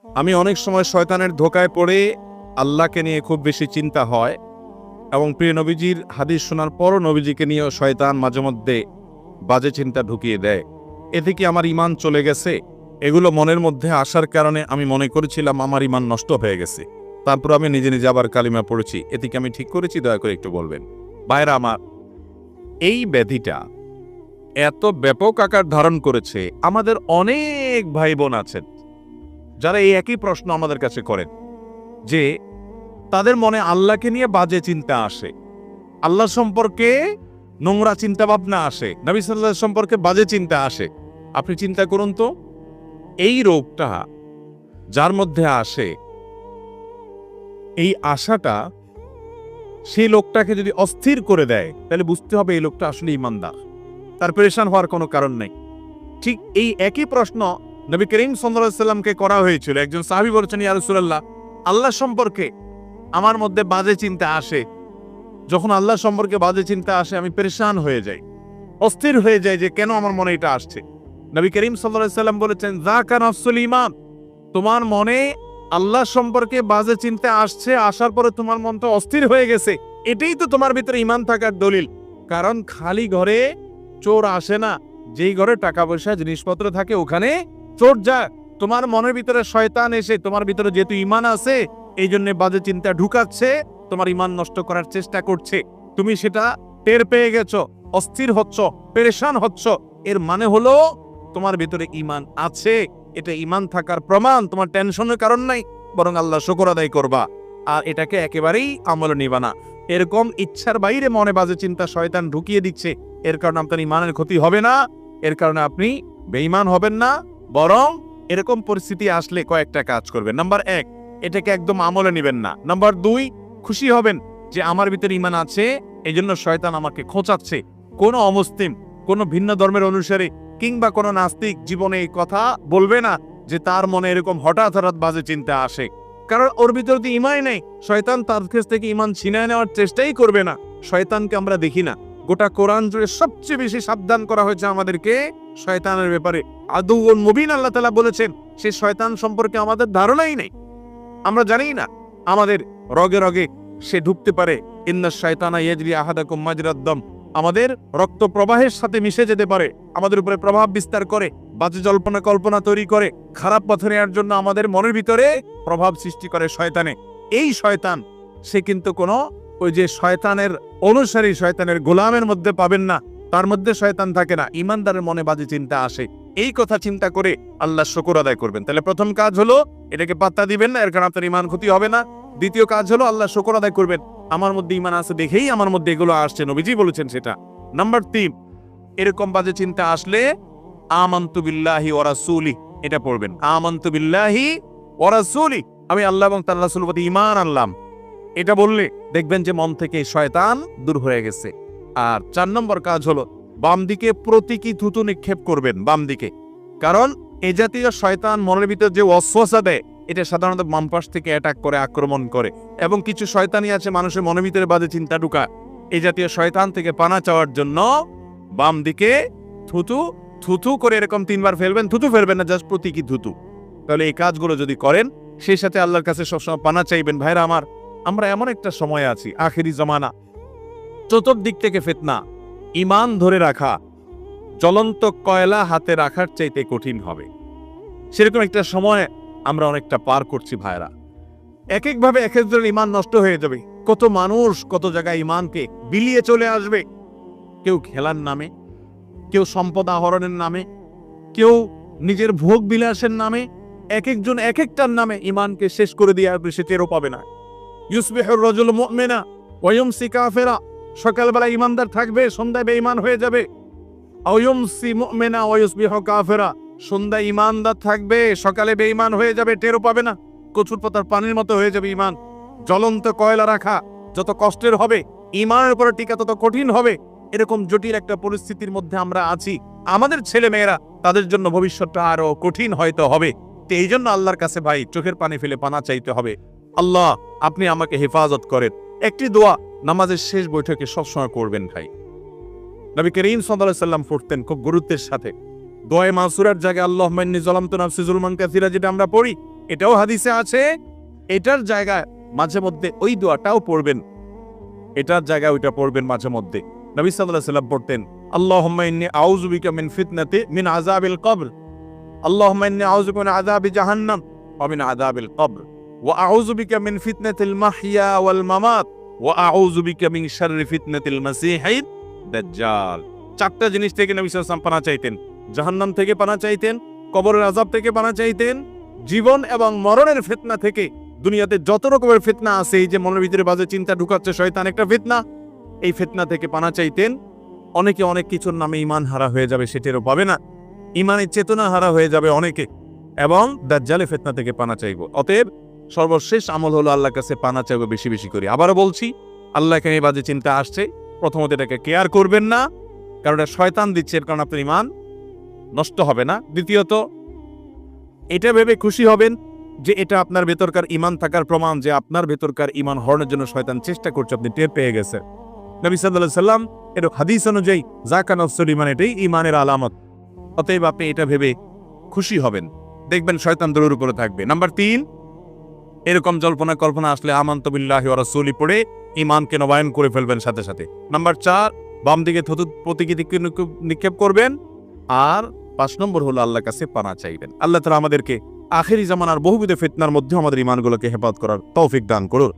আমি অনেক সময় শয়তানের ধোকায় পড়ে আল্লাহকে নিয়ে খুব বেশি চিন্তা হয়, এবং প্রিয় নবীজির হাদিস শোনার পরও নবীজিকে নিয়েও শয়তান মাঝে মধ্যে বাজে চিন্তা ঢুকিয়ে দেয়। এতে কি আমার ঈমান চলে গেছে? এগুলো মনের মধ্যে আসার কারণে আমি মনে করেছিলাম আমার ঈমান নষ্ট হয়ে গেছে। তারপর আমি নিজে নিজে আবার কালিমা পড়েছি। এতে কি আমি ঠিক করেছি? দয়া করে একটু বলবেন। ভাইরা আমার, এই ব্যাধিটা এত ব্যাপক আকার ধারণ করেছে, আমাদের অনেক ভাই বোন আছেন যারা এই একই প্রশ্ন আমাদের কাছে করেন যে তাদের মনে আল্লাহকে নিয়ে বাজে চিন্তা আসে, আল্লাহ সম্পর্কে নোংরা চিন্তা ভাবনা আসে, নবী সাল্লাল্লাহু আলাইহি ওয়াসাল্লাম সম্পর্কে বাজে চিন্তা আসে। আপনি চিন্তা করুন তো, এই রোগটা যার মধ্যে আসে, এই আশাটা সেই লোকটাকে যদি অস্থির করে দেয়, তাহলে বুঝতে হবে এই লোকটা আসলে ঈমানদার, তার পেরেশান হওয়ার কোনো কারণ নেই। ঠিক এই একই প্রশ্ন নবী করিম সাল্লাল্লাহু আলাইহি ওয়াসাল্লামকে করা হয়েছিল। একজন সাহাবী বলেছেন, ইয়া রাসূলুল্লাহ, আল্লাহ সম্পর্কে আমার মধ্যে বাজে চিন্তা আসে, যখন আল্লাহ সম্পর্কে বাজে চিন্তা আসে আমি পেরেশান হয়ে যাই, অস্থির হয়ে যাই যে কেন আমার মনে এটা আসছে। নবী করিম সাল্লাল্লাহু আলাইহি ওয়াসাল্লাম বলেছেন, যাকা নাফসুল ঈমান, তোমার মনে আল্লাহ সম্পর্কে বাজে চিন্তা আসছে, আসার পরে তোমার মনটা অস্থির হয়ে গেছে, এটাই তো তোমার ভিতরে ঈমান থাকার দলিল। কারণ খালি ঘরে চোর আসে না, যেই ঘরে টাকা পয়সা জিনিসপত্র থাকে ওখানে চোর যায়। তোমার মনের ভিতরে শয়তান এসে তোমার ভিতরে যেহেতু ঈমান আছে, এই জন্য বাজে চিন্তা ঢুকাচ্ছে, তোমার ঈমান নষ্ট করার চেষ্টা করছে। তুমি সেটা টের পেয়ে গেছো, অস্থির হচ্ছ, পেরেশান হচ্ছ, এর মানে হলো তোমার ভিতরে ঈমান আছে। এটা ঈমান থাকার প্রমাণ। তোমার টেনশনের কারণ নাই, বরং আল্লাহ শুকর আদায় করবা, আর এটাকে একেবারেই আমলে নিবা না। এরকম ইচ্ছার বাইরে মনে বাজে চিন্তা শয়তান ঢুকিয়ে দিচ্ছে, এর কারণে আপনার ঈমানের ক্ষতি হবে না, এর কারণে আপনি বেঈমান হবেন না, বরং এরকম পরিস্থিতি আসলে কয়েকটা কাজ করবেন। নাম্বার 1, এটাকে একদম আমলে নেবেন না। নাম্বার 2, খুশি হবেন যে আমার ভিতরে ঈমান আছে, এই জন্য শয়তান আমাকে খোঁচাচ্ছে। কোনো অমুসলিম, কোনো ভিন্ন ধর্মের অনুসারী কিংবা কোনো নাস্তিক জীবনে এই কথা বলবে না যে তার মনে এরকম হঠাৎ হঠাৎ বাজে চিন্তা আসে, কারণ ওর ভিতরে তো ঈমানই নেই। শয়তান তার কাছ থেকে ঈমান ছিনিয়ে নেওয়ার চেষ্টাই করবে না। শয়তানকে আমরা দেখি না, গোটা কোরআন জুড়ে সবচেয়ে বেশি সাবধান করা হয়েছে আমাদেরকে শয়তানের ব্যাপারে। আদুউন মুবিন আল্লাহ তাআলা বলেছেন, সে শয়তান সম্পর্কে আমাদের ধারণাই নেই, আমরা জানি না। আমাদের রগে রগে সে ঢুকতে পারে। ইন্নাশ শায়তানা ইয়াজরি আহাদাকুম মাজরাদ দাম, আমাদের রক্ত প্রবাহের সাথে মিশে যেতে পারে, আমাদের উপরে প্রভাব বিস্তার করে, বাজে জল্পনা কল্পনা তৈরি করে, খারাপ পথে নেওয়ার জন্য আমাদের মনের ভিতরে প্রভাব সৃষ্টি করে শয়তানে। এই শয়তান সে কিন্তু কোনো ওই যে শয়তানের অনুসারী, শয়তানের গোলামের মধ্যে পাবেন না, তার মধ্যে শয়তান থাকে না। ঈমানদারের মনে বাজে চিন্তা আসে, এই কথা চিন্তা করে আল্লাহ শুকর আদায় করবেন। তাহলে প্রথম কাজ হলো এটাকে পাত্তা দিবেন না, এর কারণে আপনার ঈমান ক্ষতি হবে না। দ্বিতীয় কাজ হলো আল্লাহ শুকর আদায় করবেন, আমার মধ্যে ঈমান আছে দেখেই আমার মধ্যে এগুলো আসছে, নবীজি বলেছেন সেটা। নাম্বার 3, এরকম বাজে চিন্তা আসলে আমানতু বিল্লাহি ওয়া রাসূলি, এটা পড়বেন, আমানতু বিল্লাহি ওয়া রাসূলি, আমি আল্লাহ এবং তার রাসূলের প্রতি ঈমান আনলাম। এটা বললে দেখবেন যে মন থেকে শয়তান দূর হয়ে গেছে। আর 4 নম্বর কাজ হলো বাম দিকে প্রতীকী থুতু নিক্ষেপ করবেন, বাম দিকে। কারণ এই জাতীয় শয়তান মনের ভিতরে যে ওয়াসওয়াসা দেয়, এটা সাধারণত বাম পাশ থেকে অ্যাটাক করে, আক্রমণ করে। এবং কিছু শয়তানি আছে মানুষের মনের ভিতরে বাজে চিন্তা ঢুকায়। এই জাতীয় শয়তান থেকে পানা চাওয়ার জন্য বাম দিকে থুতু থুতু করে এরকম 3 বার ফেলবেন, থুতু ফেলবেন না, জাস্ট প্রতীকী থুতু। তাহলে এই কাজগুলো যদি করেন, সেই সাথে আল্লাহর কাছে সবসময় পানা চাইবেন। ভাইরা আমার, আমরা এমন একটা সময় আছি, আখেরি জমানা, চতুর্দিক থেকে ফিতনা, ঈমান ধরে রাখা জ্বলন্ত কয়লা হাতে রাখার চাইতে কঠিন হবে। সেরকম একটা সময় আমরা অনেকটা পার করছি ভাইরা। এক একভাবে এক একজনের ঈমান নষ্ট হয়ে যাবে। কত মানুষ কত জায়গায় ঈমানকে বিলিয়ে চলে আসবে, কেউ খেলার নামে, কেউ সম্পদ আহরণের নামে, কেউ নিজের ভোগ বিলাসের নামে, এক একজন এক একটার নামে ঈমানকে শেষ করে দিয়ে আসবে, সে টেরও পাবে না। ইউসবিহুর রাজুলু মুমিনা ওয়া ইউমসি কাফিরা, সকালবেলা ঈমানদার থাকবে, সন্ধ্যায় বেঈমান হয়ে যাবে। আও ইউমসি মুমিনা ওয়া ইউসবিহু কাফিরা, সন্ধ্যায় ঈমানদার থাকবে, সকালে বেঈমান হয়ে যাবে, টেরও পাবে না। কচুর পাতার পানির মতো হয়ে যাবে ঈমান। জ্বলন্ত কয়লা রাখা যত কষ্টের হবে, ঈমানের উপরে টিকা তত কঠিন হবে। এরকম জটিল একটা পরিস্থিতির মধ্যে আমরা আছি। আমাদের ছেলে মেয়েরা, তাদের জন্য ভবিষ্যৎটা আরো কঠিন হয়তো হবে। তো এই জন্য আল্লাহর কাছে ভাই চোখের পানি ফেলে পানা চাইতে হবে, আল্লাহ আপনি আমাকে হেফাজত করেন। একটি দোয়া নামাজের শেষ বৈঠকে সবসময় করবেন ভাই। নবী করিম সাল্লাল্লাহু আলাইহি ওয়াসাল্লাম পড়তেন খুব গুরুত্বের সাথে। দোয়ায়ে মাসুরার জায়গায় আল্লাহুম্মা ইন্নী যালামতু নাফসি যুলমান কাসীরা যেটা আমরা পড়ি, এটাও হাদিসে আছে। এটার জায়গায় মাঝে মধ্যে ওই দোয়াটাও পড়বেন, এটার জায়গায় ওইটা পড়বেন মাঝে মধ্যে। নবী সাল্লাল্লাহু আলাইহি ওয়াসাল্লাম পড়তেন, আল্লাহুম্মা ইন্নী আউযু বিকা মিন আযাবিল কবর, আল্লাহুম্মা ইন্নী আউযু বিকা মিন আযাবি জাহান্নাম ওয়া মিন আযাবিল কবর, ওয়া আউযু বিকা মিন ফিতনাতিল মাহইয়া ওয়াল মামাত, ওয়া আউযু বিকা মিন শাররি ফিতনাতিল মাসীহিদ দাজ্জাল। চারটা জিনিস থেকে নবী সাল্লাল্লাহু আলাইহি ওয়াসাল্লাম পানা চাইতেন। জাহান্নাম থেকে পানা চাইতেন, কবরের আযাব থেকে পানা চাইতেন, জীবন এবং মরণের ফিতনা থেকে। দুনিয়াতে যত রকমের ফিতনা আছে, এই যে মনের ভিতরে বাজে চিন্তা ঢুকাচ্ছে শয়তান, একটা ফিতনা, এই ফিতনা থেকে পানা চাইতেন। অনেকে অনেক কিছুর নামে ঈমান হারা হয়ে যাবে, সেটারও পাবে না, ঈমানের চেতনা হারা হয়ে যাবে অনেকে, এবং দাজ্জালের ফিতনা থেকে পানা চাইব। অতএব সর্বশেষ আমল হলো আল্লাহর কাছে পানা চাইব বেশি বেশি করে। আবারও বলছি, আল্লাহ এখানে এই বাজে চিন্তা আসছে, প্রথমত এটাকে কেয়ার করবেন না, কারণ এটা শয়তান দিচ্ছে, এর কারণে আপনার ঈমান নষ্ট হবে না। দ্বিতীয়ত, এটা ভেবে খুশি হবেন যে এটা আপনার ভেতরকার ঈমান থাকার প্রমাণ, যে আপনার ভেতরকার ঈমান হরণের জন্য শয়তান চেষ্টা করছে, আপনি টের পেয়ে গেছেন। নবী সাল্লাল্লাহু আলাইহি সাল্লাম এর হাদিস অনুযায়ী যাকা নফসুল ঈমান, এটাই ঈমানের আলামত। অতএব আপনি এটা ভেবে খুশি হবেন, দেখবেন শয়তান দৌড়ের উপরে থাকবে। নাম্বার 3, এরকম জল্পনা কল্পনা আসলে আমানতু বিল্লাহি ওয়া রাসূলি পড়ে ঈমানকে নবায়ন করে ফেলবেন সাথে সাথে। নাম্বার 4, বাম দিকে থুতু প্রতীকী দিকে নিক্ষেপ করবেন। আর 5 নম্বর হলো আল্লাহর কাছে পানা চাইবেন। আল্লাহ তাআলা আমাদেরকে আখেরি জামানার বহুবিধ ফিতনার মধ্যে আমাদের ঈমানগুলোকে হেফাজত করার তৌফিক দান করুন।